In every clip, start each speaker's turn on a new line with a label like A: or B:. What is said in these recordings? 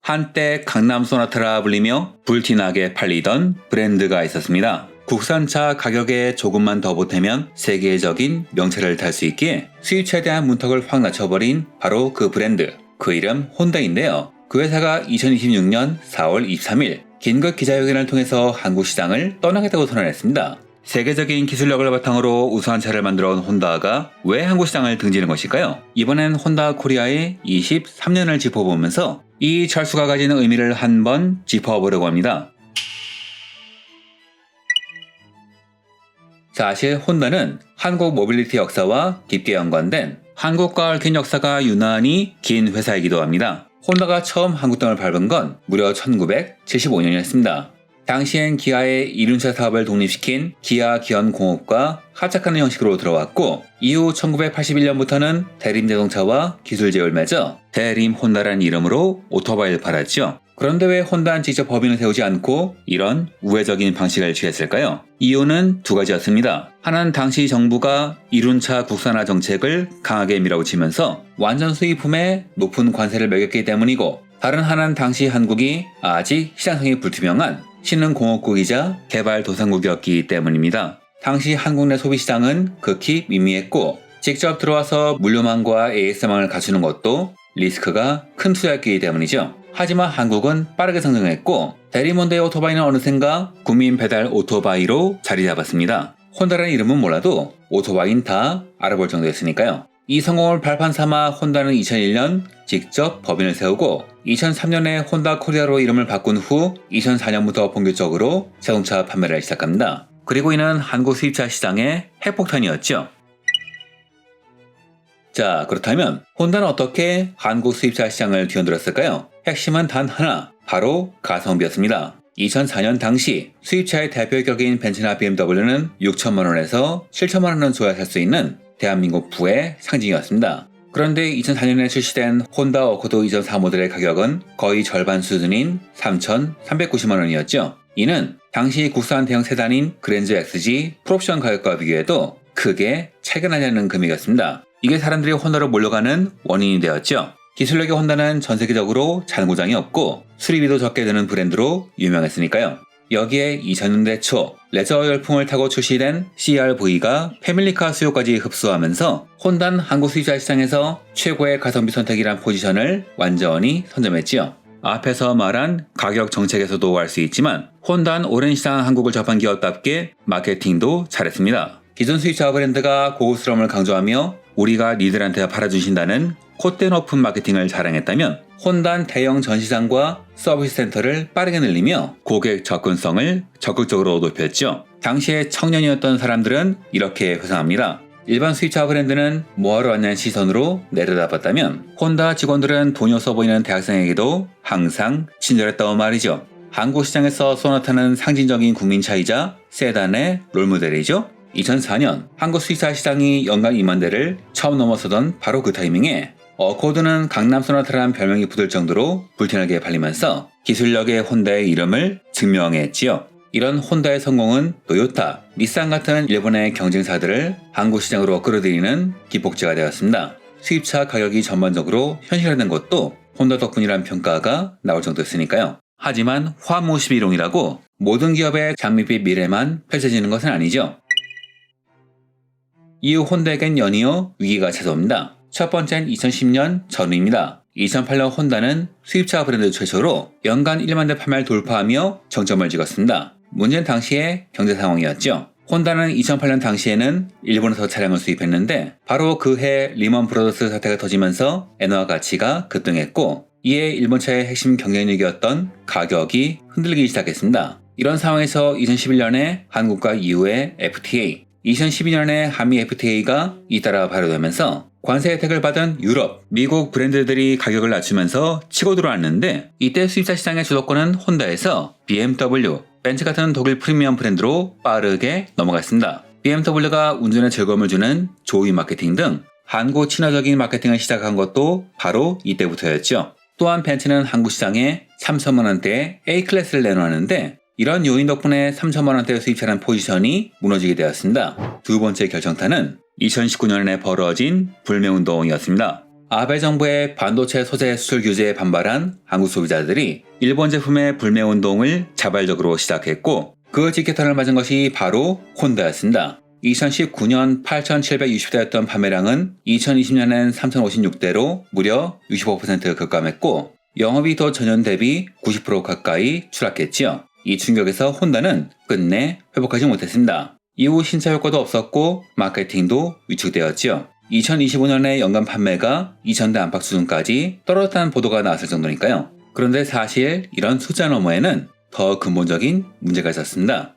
A: 한때 강남 소나타라 불리며 불티나게 팔리던 브랜드가 있었습니다. 국산차 가격에 조금만 더 보태면 세계적인 명체를 탈 수 있기에 수입차에 대한 문턱을 확 낮춰버린 바로 그 브랜드, 그 이름 혼다인데요. 그 회사가 2026년 4월 23일 긴급 기자회견을 통해서 한국 시장을 떠나겠다고 선언했습니다. 세계적인 기술력을 바탕으로 우수한 차를 만들어온 혼다가 왜 한국 시장을 등지는 것일까요? 이번엔 혼다 코리아의 23년을 짚어보면서 이 철수가 가지는 의미를 한번 짚어보려고 합니다. 사실 혼다는 한국 모빌리티 역사와 깊게 연관된 한국과 얽힌 역사가 유난히 긴 회사이기도 합니다. 혼다가 처음 한국 땅을 밟은 건 무려 1975년이었습니다. 당시엔 기아의 이륜차 사업을 독립시킨 기아기원공업과 합작하는 형식으로 들어왔고 이후 1981년부터는 대림자동차와 기술제휴를 맺어 대림혼다라는 이름으로 오토바이를 팔았죠. 그런데 왜 혼다는 직접 법인을 세우지 않고 이런 우회적인 방식을 취했을까요? 이유는 두 가지였습니다. 하나는 당시 정부가 이륜차 국산화 정책을 강하게 밀어붙이면서 완전 수입품에 높은 관세를 매겼기 때문이고, 다른 하나는 당시 한국이 아직 시장성이 불투명한 신흥공업국이자 개발도상국이었기 때문입니다. 당시 한국 내 소비시장은 극히 미미했고 직접 들어와서 물류망과 AS망을 갖추는 것도 리스크가 큰 투자였기 때문이죠. 하지만 한국은 빠르게 성장했고 대림혼다의 오토바이는 어느샌가 국민 배달 오토바이로 자리 잡았습니다. 혼다라는 이름은 몰라도 오토바이는 다 알아볼 정도였으니까요. 이 성공을 발판 삼아 혼다는 2001년 직접 법인을 세우고 2003년에 혼다 코리아로 이름을 바꾼 후 2004년부터 본격적으로 자동차 판매를 시작합니다. 그리고 이는 한국 수입차 시장의 핵폭탄이었죠. 자, 그렇다면 혼다는 어떻게 한국 수입차 시장을 뒤흔들었을까요? 핵심은 단 하나, 바로 가성비였습니다. 2004년 당시 수입차의 대표격인 벤츠나 BMW는 6천만원에서 7천만원은 줘야 살 수 있는 대한민국 부의 상징이었습니다. 그런데 2004년에 출시된 혼다 어코드 2.4 모델의 가격은 거의 절반 수준인 3,390만원이었죠. 이는 당시 국산 대형 세단인 그랜저 XG 풀옵션 가격과 비교해도 크게 차이가 나지 않는 금액이었습니다. 이게 사람들이 혼다로 몰려가는 원인이 되었죠. 기술력의 혼다는 전 세계적으로 잔고장이 없고 수리비도 적게 드는 브랜드로 유명했으니까요. 여기에 2000년대 초 레저 열풍을 타고 출시된 CR-V가 패밀리카 수요까지 흡수하면서 혼다는 한국 수입차 시장에서 최고의 가성비 선택이란 포지션을 완전히 선점했지요. 앞에서 말한 가격 정책에서도 알 수 있지만 혼다는 오랜 시장 한국을 접한 기업답게 마케팅도 잘했습니다. 기존 수입차 브랜드가 고급스러움을 강조하며 우리가 니들한테 팔아주신다는 콧대 높은 마케팅을 자랑했다면 혼다는 대형 전시장과 서비스 센터를 빠르게 늘리며 고객 접근성을 적극적으로 높였죠. 당시에 청년이었던 사람들은 이렇게 회상합니다. 일반 수입차 브랜드는 뭐하러 왔냐는 시선으로 내려다봤다면 혼다 직원들은 돈이 없어 보이는 대학생에게도 항상 친절했다고 말이죠. 한국 시장에서 소나타는 상징적인 국민차이자 세단의 롤모델이죠. 2004년 한국 수입차 시장이 연간 2만 대를 처음 넘어서던 바로 그 타이밍에 어코드는 강남 소나타라는 별명이 붙을 정도로 불티나게 팔리면서 기술력의 혼다의 이름을 증명했지요. 이런 혼다의 성공은 토요타, 닛산 같은 일본의 경쟁사들을 한국 시장으로 끌어들이는 기폭제가 되었습니다. 수입차 가격이 전반적으로 현실화된 것도 혼다 덕분이란 평가가 나올 정도였으니까요. 하지만 화무시비롱이라고 모든 기업의 장밋빛 미래만 펼쳐지는 것은 아니죠. 이후 혼다에겐 연이어 위기가 찾아옵니다. 첫 번째는 2010년 전후입니다. 2008년 혼다는 수입차 브랜드 최초로 연간 1만 대 판매를 돌파하며 정점을 찍었습니다. 문제는 당시의 경제 상황이었죠. 혼다는 2008년 당시에는 일본에서 차량을 수입했는데 바로 그 해 리먼 브로더스 사태가 터지면서 엔화 가치가 급등했고 이에 일본차의 핵심 경쟁력이었던 가격이 흔들리기 시작했습니다. 이런 상황에서 2011년에 한국과 EU의 FTA, 2012년에 한미 FTA가 잇따라 발효되면서 관세 혜택을 받은 유럽, 미국 브랜드들이 가격을 낮추면서 치고 들어왔는데 이때 수입차 시장의 주도권은 혼다에서 BMW, 벤츠 같은 독일 프리미엄 브랜드로 빠르게 넘어갔습니다. BMW가 운전에 즐거움을 주는 조이 마케팅 등 한국 친화적인 마케팅을 시작한 것도 바로 이때부터였죠. 또한 벤츠는 한국 시장에 3천만 원대의 A클래스를 내놓았는데 이런 요인 덕분에 3천만 원대 수입차라는 포지션이 무너지게 되었습니다. 두 번째 결정타는 2019년에 벌어진 불매운동이었습니다. 아베 정부의 반도체 소재 수출 규제에 반발한 한국 소비자들이 일본 제품의 불매 운동을 자발적으로 시작했고 그 직격탄을 맞은 것이 바로 혼다였습니다. 2019년 8,760대였던 판매량은 2020년엔 3,056대로 무려 65% 급감했고 영업이익도 전년 대비 90% 가까이 추락했지요. 이 충격에서 혼다는 끝내 회복하지 못했습니다. 이후 신차 효과도 없었고 마케팅도 위축되었지요. 2025년에 연간 판매가 2,000대 안팎 수준까지 떨어졌다는 보도가 나왔을 정도니까요. 그런데 사실 이런 숫자 너머에는 더 근본적인 문제가 있었습니다.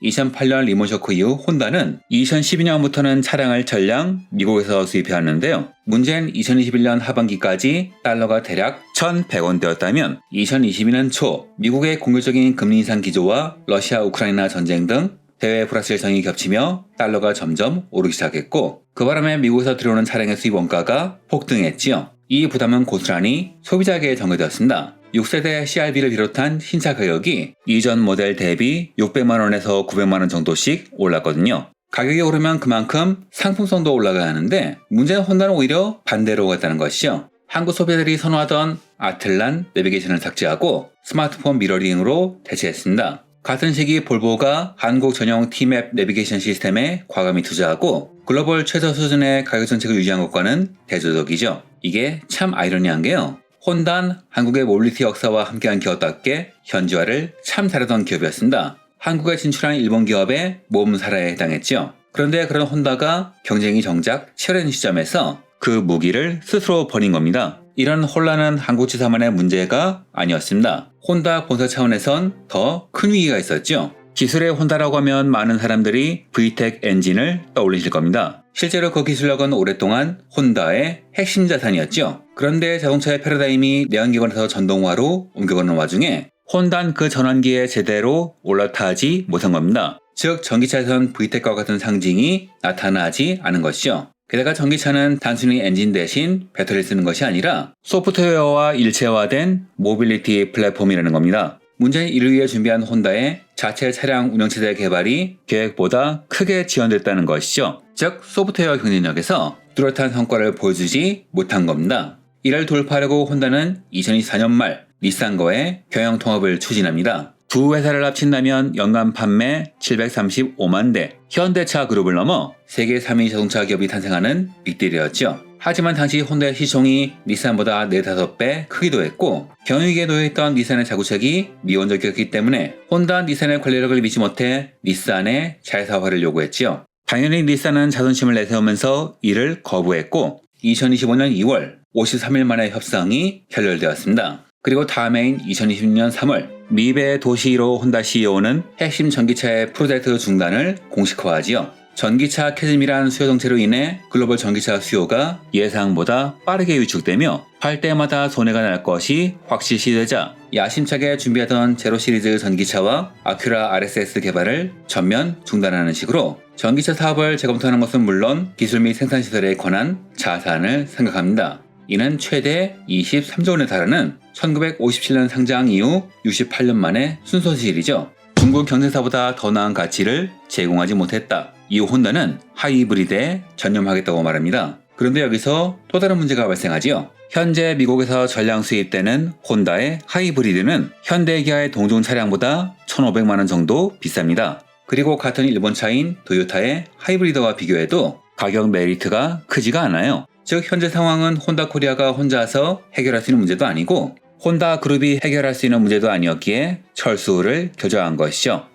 A: 2008년 리먼 쇼크 이후 혼다는 2012년부터는 차량을 전량 미국에서 수입해왔는데요. 문제는 2021년 하반기까지 달러가 대략 1,100원대였다면 2022년 초 미국의 공격적인 금리 인상 기조와 러시아 우크라이나 전쟁 등 대외 불확실 일정이 겹치며 달러가 점점 오르기 시작했고 그 바람에 미국에서 들어오는 차량의 수입 원가가 폭등했지요. 이 부담은 고스란히 소비자에게 전가되었습니다. 6세대 CR-V를 비롯한 신차 가격이 이전 모델 대비 600만원에서 900만원 정도씩 올랐거든요. 가격이 오르면 그만큼 상품성도 올라가야 하는데 문제는 혼다는 오히려 반대로 갔다는 것이죠. 한국 소비자들이 선호하던 아틀란 내비게이션을 삭제하고 스마트폰 미러링으로 대체했습니다. 같은 시기 볼보가 한국 전용 T맵 내비게이션 시스템에 과감히 투자하고 글로벌 최저 수준의 가격 정책을 유지한 것과는 대조적이죠. 이게 참 아이러니한 게요. 혼다는 한국의 모빌리티 역사와 함께한 기업답게 현지화를 참 잘하던 기업이었습니다. 한국에 진출한 일본 기업의 몸살에 해당했죠. 그런데 그런 혼다가 경쟁이 정작 치열한 시점에서 그 무기를 스스로 버린 겁니다. 이런 혼란은 한국지사만의 문제가 아니었습니다. 혼다 본사 차원에선 더 큰 위기가 있었죠. 기술의 혼다라고 하면 많은 사람들이 VTEC 엔진을 떠올리실 겁니다. 실제로 그 기술력은 오랫동안 혼다의 핵심 자산이었죠. 그런데 자동차의 패러다임이 내연기관에서 전동화로 옮겨가는 와중에 혼다는 그 전환기에 제대로 올라타지 못한 겁니다. 즉 전기차에선 VTEC과 같은 상징이 나타나지 않은 것이죠. 게다가 전기차는 단순히 엔진 대신 배터리를 쓰는 것이 아니라 소프트웨어와 일체화된 모빌리티 플랫폼이라는 겁니다. 문제는 이를 위해 준비한 혼다의 자체 차량 운영체제 개발이 계획보다 크게 지연됐다는 것이죠. 즉 소프트웨어 경쟁력에서 뚜렷한 성과를 보여주지 못한 겁니다. 이를 돌파하려고 혼다는 2024년 말 닛산과의 경영 통합을 추진합니다. 두 회사를 합친다면 연간 판매 735만 대, 현대차 그룹을 넘어 세계 3위 자동차 기업이 탄생하는 빅딜이었죠. 하지만 당시 혼다의 시총이 닛산보다 4-5배 크기도 했고 경영위기에 놓여있던 닛산의 자구책이 미온적이었기 때문에 혼다 닛산의 관리력을 믿지 못해 닛산의 자회사화를 요구했지요. 당연히 닛산은 자존심을 내세우면서 이를 거부했고 2025년 2월 53일 만에 협상이 결렬되었습니다. 그리고 다음 해인 2026년 3월 미베 도시히로 혼다 CEO는 핵심 전기차의 프로젝트 중단을 공식화하지요. 전기차 캐즘이란 수요 정체로 인해 글로벌 전기차 수요가 예상보다 빠르게 위축되며 팔 때마다 손해가 날 것이 확실시되자 야심차게 준비하던 제로 시리즈 전기차와 아큐라 RSS 개발을 전면 중단하는 식으로 전기차 사업을 재검토하는 것은 물론 기술 및 생산시설에 관한 자산을 생각합니다. 이는 최대 23조 원에 달하는 1957년 상장 이후 68년 만의 순손실이죠. 중국 경쟁사보다 더 나은 가치를 제공하지 못했다. 이후 혼다는 하이브리드에 전념하겠다고 말합니다. 그런데 여기서 또 다른 문제가 발생하지요. 현재 미국에서 전량 수입되는 혼다의 하이브리드는 현대기아의 동종 차량보다 1,500만원 정도 비쌉니다. 그리고 같은 일본 차인 도요타의 하이브리드와 비교해도 가격 메리트가 크지가 않아요. 즉 현재 상황은 혼다 코리아가 혼자서 해결할 수 있는 문제도 아니고 혼다 그룹이 해결할 수 있는 문제도 아니었기에 철수를 결정한 것이죠.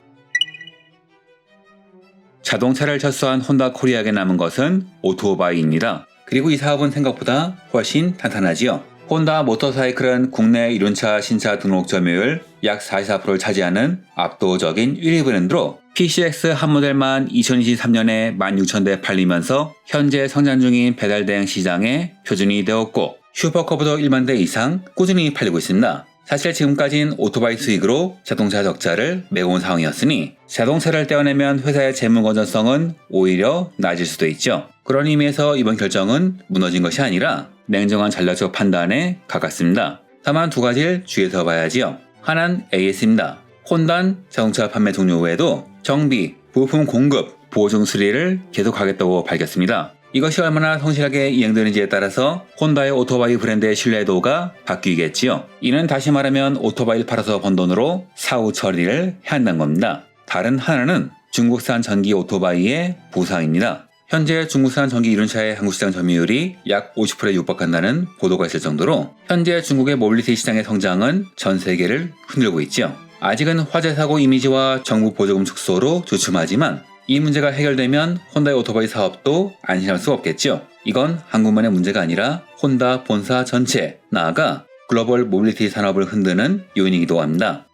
A: 자동차를 철수한 혼다 코리아에게 남은 것은 오토바이입니다. 그리고 이 사업은 생각보다 훨씬 탄탄하지요. 혼다 모터사이클은 국내 이륜차 신차 등록 점유율 약 44%를 차지하는 압도적인 1위 브랜드로 PCX 한 모델만 2023년에 16,000대 팔리면서 현재 성장 중인 배달 대행 시장의 표준이 되었고 슈퍼커브도 1만 대 이상 꾸준히 팔리고 있습니다. 사실 지금까지는 오토바이 수익으로 자동차 적자를 메워온 상황이었으니 자동차를 떼어내면 회사의 재무 건전성은 오히려 낮을 수도 있죠. 그런 의미에서 이번 결정은 무너진 것이 아니라 냉정한 전략적 판단에 가깝습니다. 다만 두 가지를 주의해서 봐야지요. 하나는 AS입니다. 혼다는 자동차 판매 종료 후에도 정비, 부품 공급, 보증 수리를 계속하겠다고 밝혔습니다. 이것이 얼마나 성실하게 이행되는지에 따라서 혼다의 오토바이 브랜드의 신뢰도가 바뀌겠지요. 이는 다시 말하면 오토바이를 팔아서 번 돈으로 사후 처리를 해야 한다는 겁니다. 다른 하나는 중국산 전기 오토바이의 부상입니다. 현재 중국산 전기 이륜차의 한국시장 점유율이 약 50%에 육박한다는 보도가 있을 정도로 현재 중국의 모빌리티 시장의 성장은 전 세계를 흔들고 있죠. 아직은 화재 사고 이미지와 정부 보조금 축소로 주춤하지만 이 문제가 해결되면 혼다의 오토바이 사업도 안심할 수 없겠죠. 이건 한국만의 문제가 아니라 혼다 본사 전체, 나아가 글로벌 모빌리티 산업을 흔드는 요인이기도 합니다.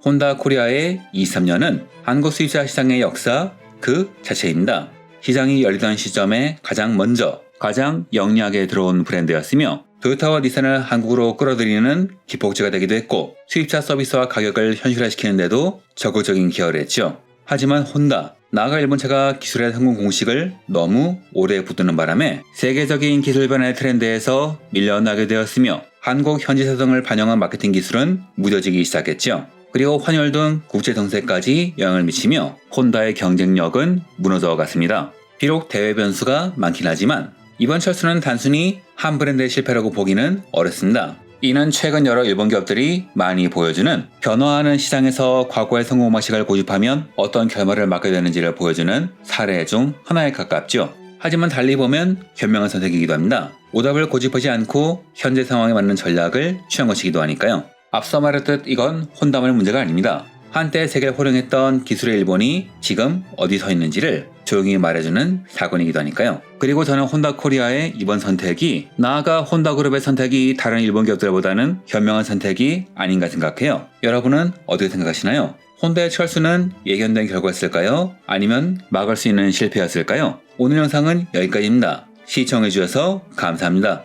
A: 혼다 코리아의 23년은 한국 수입차 시장의 역사 그 자체입니다. 시장이 열리던 시점에 가장 먼저 가장 영리하게 들어온 브랜드였으며 토요타와 닛산을 한국으로 끌어들이는 기폭제가 되기도 했고 수입차 서비스와 가격을 현실화시키는 데도 적극적인 기여를 했죠. 하지만 혼다, 나아가 일본차가 기술의 성공 공식을 너무 오래 붙드는 바람에 세계적인 기술 변화의 트렌드에서 밀려나게 되었으며 한국 현지 사정을 반영한 마케팅 기술은 무뎌지기 시작했죠. 그리고 환율 등 국제 정세까지 영향을 미치며 혼다의 경쟁력은 무너져 갔습니다. 비록 대외 변수가 많긴 하지만 이번 철수는 단순히 한 브랜드의 실패라고 보기는 어렵습니다. 이는 최근 여러 일본 기업들이 많이 보여주는 변화하는 시장에서 과거의 성공 방식을 고집하면 어떤 결말을 맞게 되는지를 보여주는 사례 중 하나에 가깝죠. 하지만 달리 보면 현명한 선택이기도 합니다. 오답을 고집하지 않고 현재 상황에 맞는 전략을 취한 것이기도 하니까요. 앞서 말했듯 이건 혼다만의 문제가 아닙니다. 한때 세계를 호령했던 기술의 일본이 지금 어디 서 있는지를 조용히 말해주는 사건이기도 하니까요. 그리고 저는 혼다 코리아의 이번 선택이 나아가 혼다 그룹의 선택이 다른 일본 기업들보다는 현명한 선택이 아닌가 생각해요. 여러분은 어떻게 생각하시나요? 혼다의 철수는 예견된 결과였을까요? 아니면 막을 수 있는 실패였을까요? 오늘 영상은 여기까지입니다. 시청해주셔서 감사합니다.